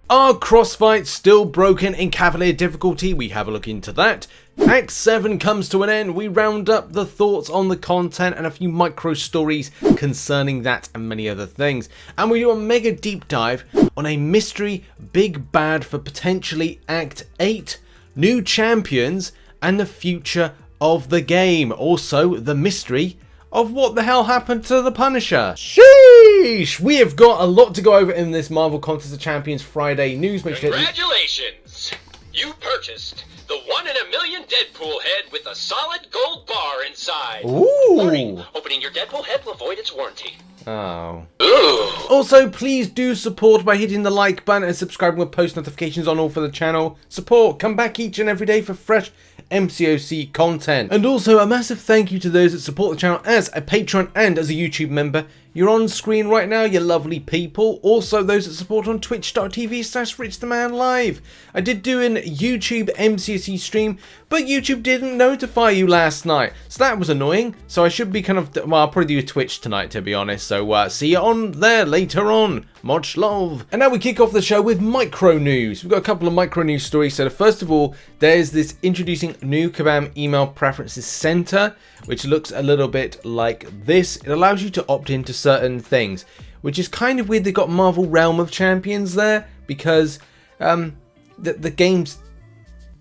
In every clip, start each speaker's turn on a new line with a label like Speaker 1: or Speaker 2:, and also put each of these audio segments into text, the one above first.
Speaker 1: Are crossfights still broken in Cavalier Difficulty? We have a look into that. Act 7 comes to an end. We round up the thoughts on the content and a few micro stories concerning that and many other things. And we do a mega deep dive on a mystery big bad for potentially Act 8, new champions, and the future of the game. Also, the mystery of what the hell happened to the Punisher. Sheesh! We have got a lot to go over in this Marvel Contest of Champions Friday news.
Speaker 2: Congratulations! You purchased the 1 in a million Deadpool head with a solid gold bar inside.
Speaker 1: Ooh!
Speaker 2: Warning, opening your Deadpool head will void its warranty.
Speaker 1: Oh.
Speaker 2: Ooh.
Speaker 1: Also, please do support by hitting the like button and subscribing with post notifications on all for the channel. Support, come back each and every day for fresh MCOC content. And also a massive thank you to those that support the channel as a Patreon and as a YouTube member. You're on screen right now, you lovely people. Also those that support on twitch.tv/RichTheMan live. I did do an YouTube MCOC stream, but YouTube didn't notify you last night. So that was annoying. So I should be well, I'll probably do a Twitch tonight to be honest. So see you on there later on. Much love. And now we kick off the show with micro news. We've got a couple of micro news stories. So first of all, there's this introducing new Kabam email preferences center, which looks a little bit like this. It allows you to opt into certain things, which is kind of weird. They got Marvel Realm of Champions there because the game's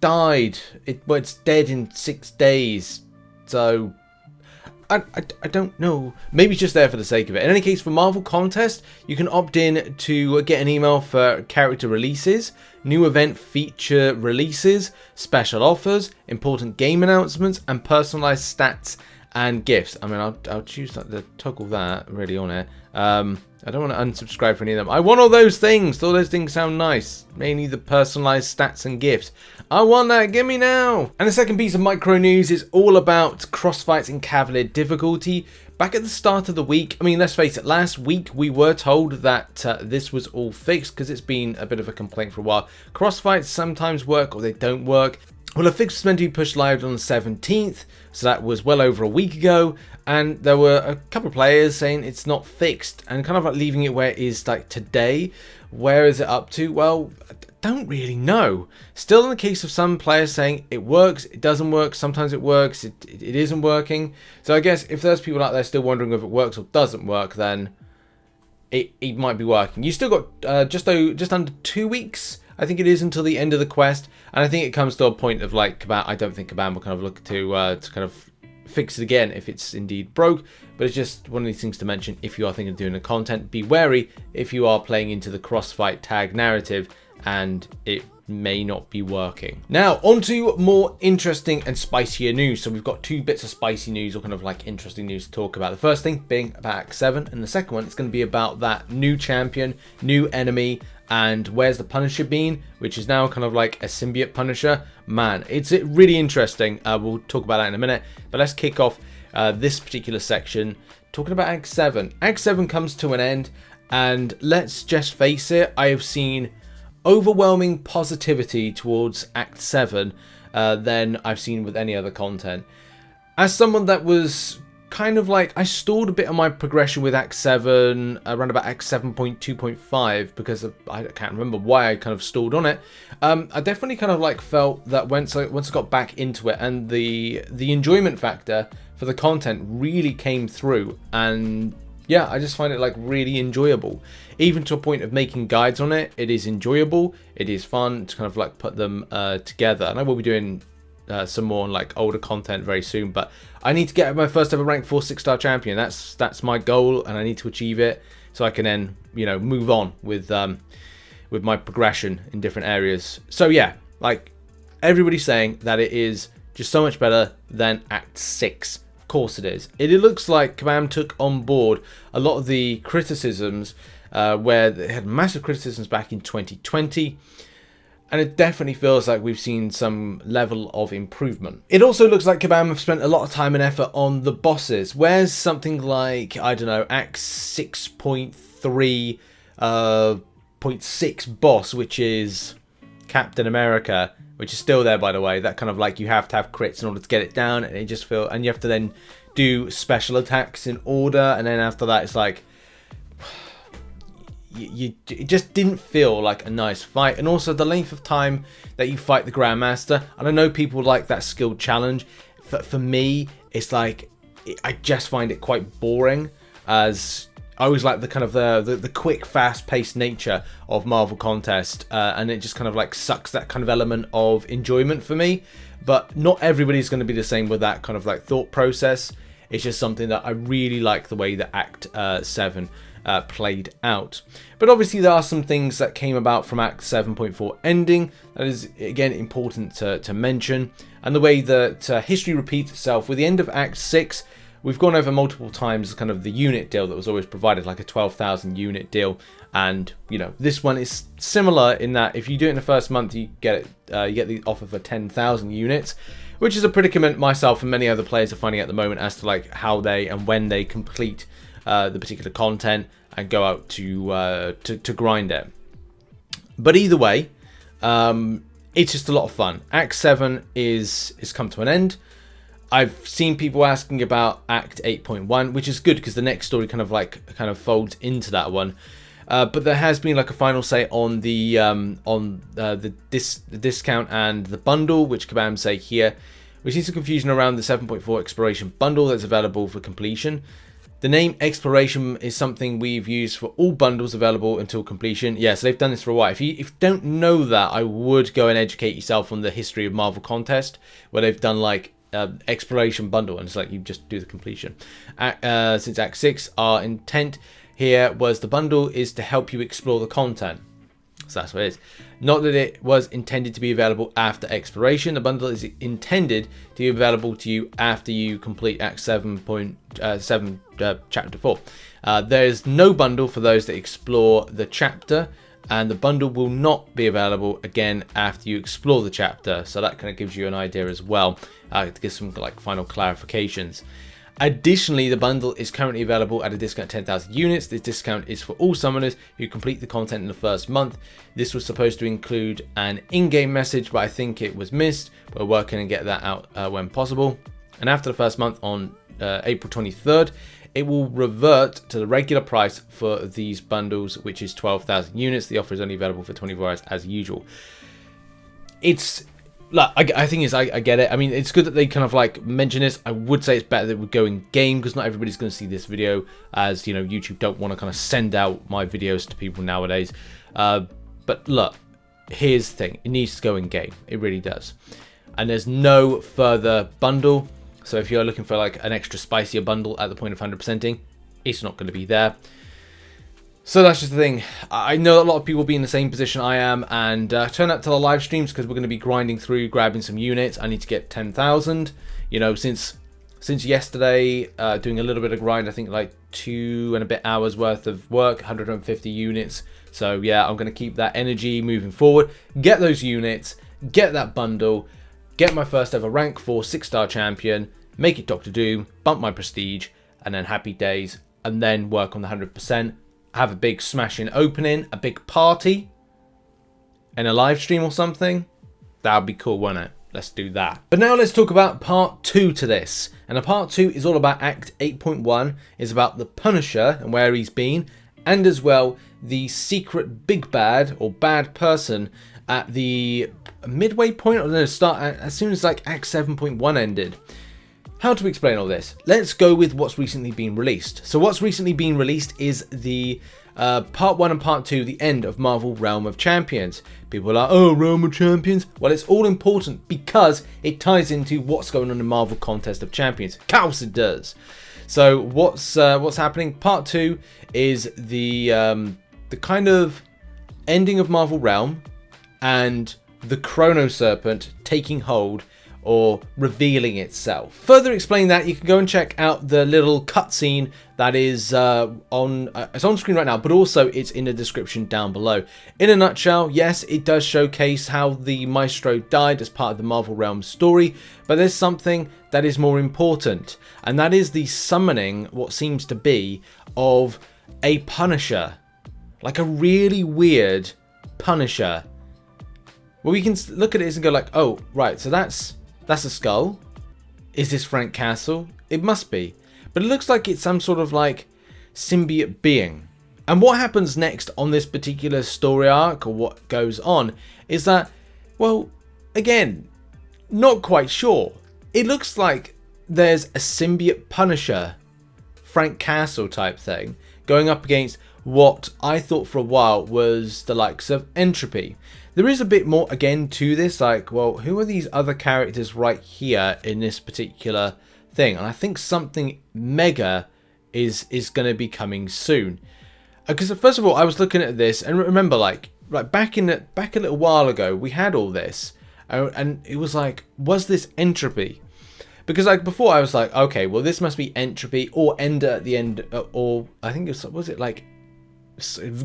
Speaker 1: died. It's dead in 6 days. So I don't know. Maybe it's just there for the sake of it. In any case, for Marvel Contest, you can opt in to get an email for character releases, new event feature releases, special offers, important game announcements, and personalized stats and gifts. I mean, I'll choose to toggle that really on it. I don't want to unsubscribe for any of them. I want all those things. All those things sound nice. Mainly the personalized stats and gifts. I want that. Give me now. And the second piece of micro news is all about crossfights in Cavalier Difficulty. Back at the start of the week, I mean, let's face it, last week we were told that this was all fixed because it's been a bit of a complaint for a while. Crossfights sometimes work or they don't work. Well, a fix was meant to be pushed live on the 17th, so that was well over a week ago, and there were a couple of players saying it's not fixed, and kind of like leaving it where it is like today. Where is it up to? Well, I don't really know. Still in the case of some players saying it works, it doesn't work, sometimes it works, it isn't working. So I guess if there's people out there still wondering if it works or doesn't work, then it might be working. You still got just under 2 weeks, I think it is, until the end of the quest, and I think it comes to a point of like I don't think Kabam will kind of look to kind of fix it again if it's indeed broke, but it's just one of these things to mention if you are thinking of doing the content. Be wary if you are playing into the crossfight tag narrative and it may not be working. Now on to more interesting and spicier news. So we've got two bits of spicy news, or kind of like interesting news to talk about. The first thing being about Act 7, and the second one is going to be about that new champion, new enemy, and where's the Punisher been, which is now kind of like a symbiote Punisher. Man, it's really interesting. We'll talk about that in a minute, but let's kick off this particular section talking about Act 7. Act 7 comes to an end, and let's just face it, I have seen overwhelming positivity towards Act 7 than I've seen with any other content. As someone that was kind of like, I stalled a bit on my progression with Act 7 around about Act 7.2.5 because I can't remember why I kind of stalled on it. I definitely kind of like felt that once I got back into it, and the enjoyment factor for the content really came through, and yeah, I just find it like really enjoyable, even to a point of making guides on it. It is enjoyable, it is fun to kind of like put them together, and I will be doing some more on like older content very soon, but I need to get my first ever rank 4 6-star champion. That's my goal, and I need to achieve it so I can then, you know, move on with my progression in different areas. So yeah, like everybody's saying that it is just so much better than Act 6. Of course it is. It looks like Kabam took on board a lot of the criticisms where they had massive criticisms back in 2020. And it definitely feels like we've seen some level of improvement. It also looks like Kabam have spent a lot of time and effort on the bosses. Where's something like, I don't know, Act 6.3, 0.6 boss, which is Captain America, which is still there, by the way. That kind of like, you have to have crits in order to get it down, and it just feel, and you have to then do special attacks in order, and then after that it's like, it just didn't feel like a nice fight. And also the length of time that you fight the Grandmaster. And I know people like that skilled challenge. For me, it's like, I just find it quite boring, as I always like the kind of the quick, fast-paced nature of Marvel Contest, and it just kind of like sucks that kind of element of enjoyment for me. But not everybody's going to be the same with that kind of like thought process. It's just something that I really like the way that Act 7 played out. But obviously there are some things that came about from Act 7.4 ending that is, again, important to mention. And the way that history repeats itself. With the end of Act 6, we've gone over multiple times kind of the unit deal that was always provided, like a 12,000 unit deal. And, you know, this one is similar in that if you do it in the first month, you get the offer for 10,000 units, which is a predicament myself and many other players are finding at the moment as to like how they and when they complete the particular content and go out to grind it. But either way, it's just a lot of fun. Act 7 is come to an end. I've seen people asking about Act 8.1, which is good because the next story kind of folds into that one. But there has been like a final say on the discount and the bundle, which Kabam say here. We see some confusion around the 7.4 Exploration bundle that's available for completion. The name Exploration is something we've used for all bundles available until completion. Yeah, so they've done this for a while. If you don't know that, I would go and educate yourself on the history of Marvel Contest, where they've done like Exploration bundle, and it's like you just do the completion. Since Act 6, our intent here was the bundle is to help you explore the content. So that's what it is. Not that it was intended to be available after Exploration. The bundle is intended to be available to you after you complete Act 7.7 Chapter 4. There's no bundle for those that explore the chapter, and the bundle will not be available again after you explore the chapter. So that kind of gives you an idea as well, to give some like final clarifications. Additionally, the bundle is currently available at a discount of 10,000 units. This discount is for all summoners who complete the content in the first month. This was supposed to include an in-game message, but I think it was missed. We're working to get that out when possible. And after the first month on April 23rd, it will revert to the regular price for these bundles, which is 12,000 units. The offer is only available for 24 hours as usual. It's... Look, I think I get it. I mean, it's good that they kind of like mention this. I would say it's better that we go in game because not everybody's going to see this video, as you know, YouTube don't want to kind of send out my videos to people nowadays. But look, here's the thing: it needs to go in game. It really does. And there's no further bundle. So if you're looking for like an extra spicier bundle at the point of 100%ing, it's not going to be there. So that's just the thing. I know a lot of people will be in the same position I am, and turn up to the live streams because we're going to be grinding through, grabbing some units. I need to get 10,000. You know, since yesterday, doing a little bit of grind. I think like 2 and a bit hours worth of work, 150 units. So yeah, I'm going to keep that energy moving forward. Get those units, get that bundle, get my first ever rank 4 6-star champion, make it Dr. Doom, bump my prestige, and then happy days, and then work on the 100%. Have a big smashing opening, a big party, and a live stream or something. That would be cool, wouldn't it? Let's do that. But now let's talk about part 2 to this. And the part 2 is all about Act 8.1. It's about the Punisher and where he's been, and as well the secret big bad or bad person at the midway point, or no, start as soon as like Act 7.1 ended. How to explain all this? Let's go with what's recently been released. So what's recently been released is the part 1 and part 2, the end of Marvel Realm of Champions. People are like, oh, Realm of Champions? Well, it's all important because it ties into what's going on in Marvel Contest of Champions. Of course it does. So what's happening? Part 2 is the kind of ending of Marvel Realm and the Chrono Serpent taking hold or revealing itself. Further explain that, you can go and check out the little cutscene that is it's on screen right now, but also it's in the description down below. In a nutshell, yes, it does showcase how the Maestro died as part of the Marvel Realm story, but there's something that is more important, and that is the summoning, what seems to be, of a Punisher. Like a really weird Punisher. Well, we can look at it and go like, oh, right, so that's a skull. Is this Frank Castle? It must be. But it looks like it's some sort of like symbiote being. And what happens next on this particular story arc, or what goes on, is that, well, again, not quite sure. It looks like there's a symbiote Punisher, Frank Castle type thing, going up against what I thought for a while was the likes of Entropy. There is a bit more, again, to this, like, well, who are these other characters right here in this particular thing? And I think something mega is going to be coming soon. Because first of all, I was looking at this, and remember, like back a little while ago, we had all this, and it was like, was this Entropy? Because like before, I was like, okay, well, this must be Entropy or Ender at the end, or I think was it like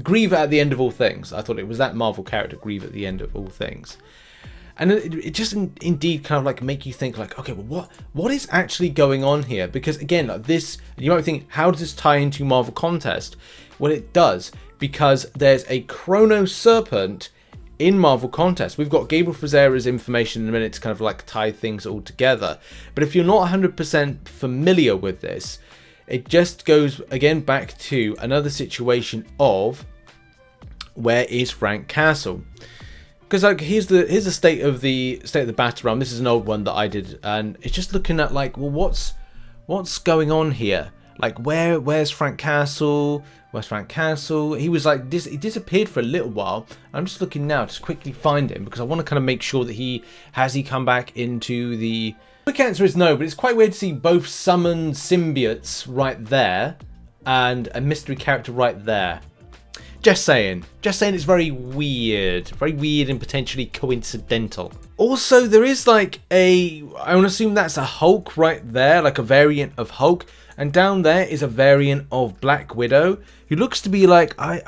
Speaker 1: Grieve at the end of all things? I thought it was that Marvel character, Grieve at the end of all things. And it just indeed kind of like make you think like, okay, well, what is actually going on here? Because again, like this, you might think, how does this tie into Marvel Contest? Well, it does, because there's a Chrono Serpent in Marvel Contest. We've got Gabriel Frazara's information in a minute to kind of like tie things all together. But if you're not 100% familiar with this, it just goes again back to another situation of where is Frank Castle? Because like here's the state of the battle realm. This is an old one that I did, and it's just looking at like, well, what's going on here? Like where's Frank Castle? Where's Frank Castle? He was like he disappeared for a little while. I'm just looking now to quickly find him because I want to kind of make sure that he come back into the. The quick answer is no, but it's quite weird to see both summoned symbiotes right there and a mystery character right there. Just saying it's very weird and potentially coincidental. Also, there is like I want to assume that's a Hulk right there, like a variant of Hulk. And down there is a variant of Black Widow, who looks to be like, I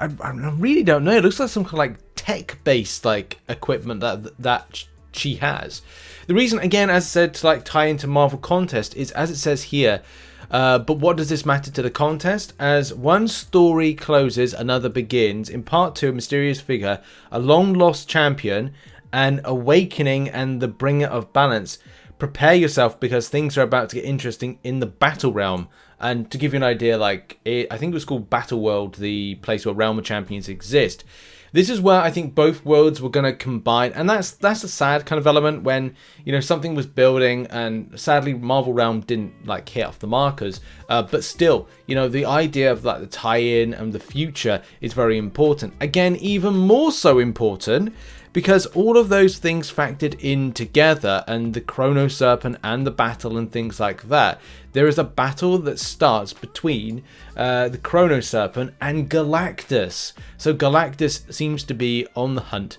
Speaker 1: really don't know. It looks like some kind of like tech-based like equipment that she has. The reason, again, as I said, to like tie into Marvel Contest is, as it says here, but what does this matter to the contest? As one story closes, another begins. In part 2, a mysterious figure, a long-lost champion, an awakening, and the bringer of balance. Prepare yourself because things are about to get interesting in the battle realm. And to give you an idea, like I think it was called Battle World, the place where Realm of Champions exist. This is where I think both worlds were going to combine, and that's a sad kind of element when, you know, something was building, and sadly Marvel Realm didn't like hit off the markers. But still, you know, the idea of like the tie-in and the future is very important. Again, even more so important, because all of those things factored in together, and the Chrono Serpent and the battle and things like that. There is a battle that starts between the Chrono Serpent and Galactus. So Galactus seems to be on the hunt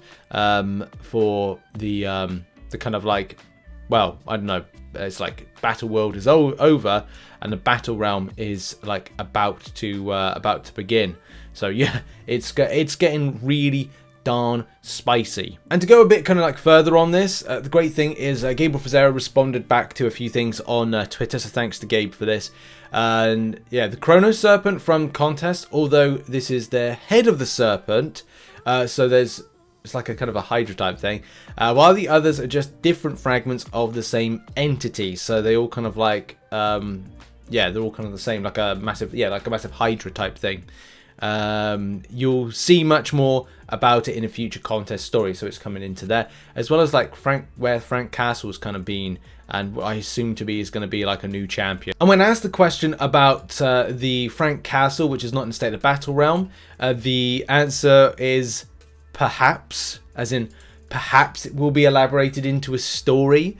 Speaker 1: for the kind of like, well, I don't know. It's like Battle World is over, and the Battle Realm is like about to begin. So yeah, it's getting really darn spicy. And to go a bit kind of like further on this, the great thing is Gabriel Frazara responded back to a few things on Twitter, so thanks to Gabe for this. And yeah, the Chrono Serpent from Contest, although this is the head of the serpent, so it's like a kind of a Hydra type thing, while the others are just different fragments of the same entity. So they all kind of like yeah, they're all kind of the same, like a massive Hydra type thing. You'll see much more about it in a future contest story, so it's coming into there, as well as like where Frank Castle's kind of been, and what I assume to be is going to be like a new champion. And when asked the question about the Frank Castle, which is not in State of Battle Realm, the answer is perhaps, as in perhaps it will be elaborated into a story.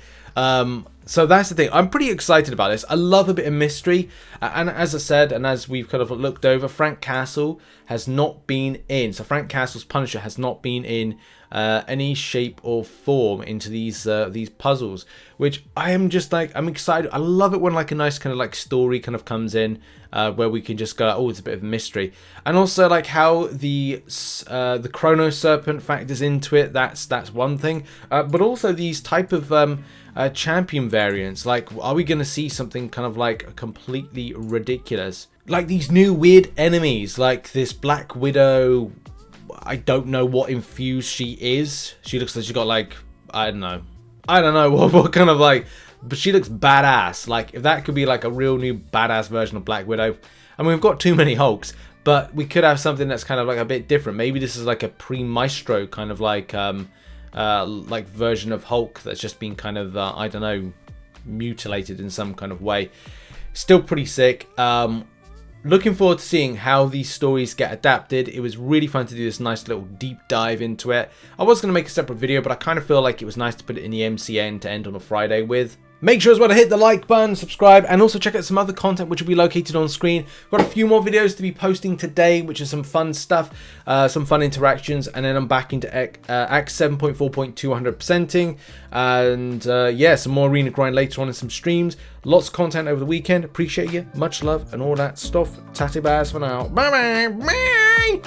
Speaker 1: So that's the thing. I'm pretty excited about this. I love a bit of mystery. And as I said, and as we've kind of looked over, Frank Castle has not been in. So Frank Castle's Punisher has not been in any shape or form into these puzzles, which I am just like, I'm excited. I love it when like a nice kind of like story kind of comes in where we can just go, oh, it's a bit of a mystery. And also like how the Chrono Serpent factors into it. That's one thing. But also these type of champion variants, like are we gonna see something kind of like completely ridiculous, like these new weird enemies, like this Black Widow? I don't know what infused she is. She looks like she got like, I don't know what kind of like, but she looks badass. Like if that could be like a real new badass version of Black Widow. I mean, we've got too many Hulks, but we could have something that's kind of like a bit different. Maybe this is like a pre-Maestro kind of like version of Hulk that's just been kind of I don't know, mutilated in some kind of way. Still pretty sick. Looking forward to seeing how these stories get adapted. It was really fun to do this nice little deep dive into it. I was going to make a separate video, but I kind of feel like it was nice to put it in the MCN to end on a Friday with. Make sure as well to hit the like button, subscribe, and also check out some other content which will be located on screen. Got a few more videos to be posting today, which is some fun stuff, some fun interactions, and then I'm back into Act 7.4.2 100%ing, and yeah, some more arena grind later on in some streams. Lots of content over the weekend. Appreciate you. Much love and all that stuff. Tatty bars for now. Bye bye. Bye.